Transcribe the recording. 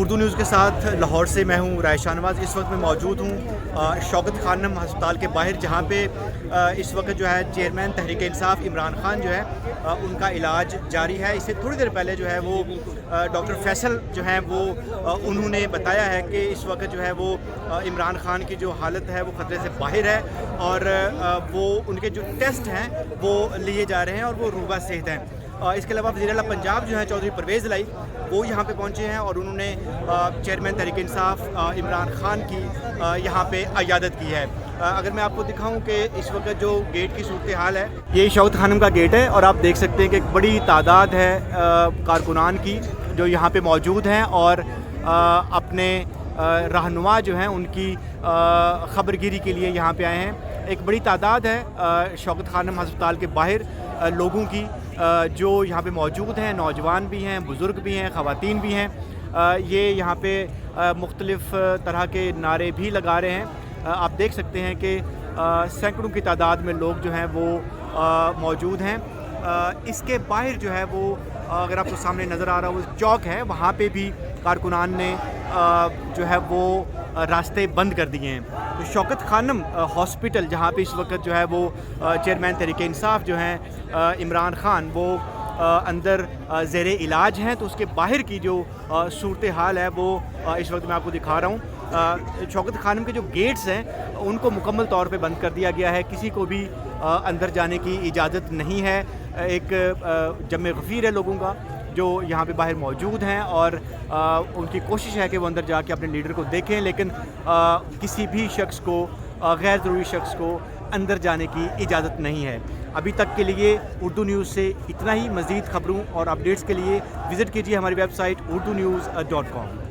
Urdu news کے ساتھ لاہور سے میں ہوں رائے شاہنواز. اس وقت میں موجود ہوں شوکت خانم ہسپتال کے باہر, جہاں پہ اس وقت جو ہے چیئرمین تحریک انصاف عمران خان جو ہے ان کا علاج جاری ہے. اس سے تھوڑی دیر پہلے جو ہے وہ ڈاکٹر فیصل جو ہیں وہ انہوں نے بتایا ہے کہ اس وقت جو ہے وہ عمران خان کی جو حالت ہے وہ خطرے سے باہر ہے, اور وہ ان کے جو ٹیسٹ ہیں وہ لیے جا رہے ہیں اور وہ روبہ صحت ہیں. اس کے علاوہ وزیر اعلیٰ پنجاب جو ہیں چودھری پرویز الہی وہ یہاں پہ پہنچے ہیں, اور انہوں نے چیئرمین تحریک انصاف عمران خان کی یہاں پہ عیادت کی ہے. اگر میں آپ کو دکھاؤں کہ اس وقت جو گیٹ کی صورتحال ہے, یہ شوکت خانم کا گیٹ ہے, اور آپ دیکھ سکتے ہیں کہ ایک بڑی تعداد ہے کارکنان کی جو یہاں پہ موجود ہیں اور اپنے رہنما جو ہیں ان کی خبرگیری کے لیے یہاں پہ آئے ہیں. ایک بڑی تعداد ہے شوکت خانم ہسپتال کے باہر لوگوں کی جو یہاں پہ موجود ہیں, نوجوان بھی ہیں, بزرگ بھی ہیں, خواتین بھی ہیں. یہ یہاں پہ مختلف طرح کے نعرے بھی لگا رہے ہیں. آپ دیکھ سکتے ہیں کہ سینکڑوں کی تعداد میں لوگ جو ہیں وہ موجود ہیں. اس کے باہر جو ہے وہ اگر آپ کو سامنے نظر آ رہا وہ چوک ہے, وہاں پہ بھی کارکنان نے جو ہے وہ راستے بند کر دیے ہیں. تو شوکت خانم ہاسپٹل جہاں پہ اس وقت جو ہے وہ چیئرمین تحریک انصاف جو ہیں عمران خان وہ اندر زیر علاج ہیں, تو اس کے باہر کی جو صورتحال ہے وہ اس وقت میں آپ کو دکھا رہا ہوں. شوکت خانم کے جو گیٹس ہیں ان کو مکمل طور پہ بند کر دیا گیا ہے, کسی کو بھی اندر جانے کی اجازت نہیں ہے. ایک جمع غفیر ہے لوگوں کا جو یہاں پہ باہر موجود ہیں, اور ان کی کوشش ہے کہ وہ اندر جا کے اپنے لیڈر کو دیکھیں, لیکن کسی بھی شخص کو, غیر ضروری شخص کو اندر جانے کی اجازت نہیں ہے. ابھی تک کے لیے اردو نیوز سے اتنا ہی. مزید خبروں اور اپڈیٹس کے لیے وزٹ کیجیے ہماری ویب سائٹ urdunews.com.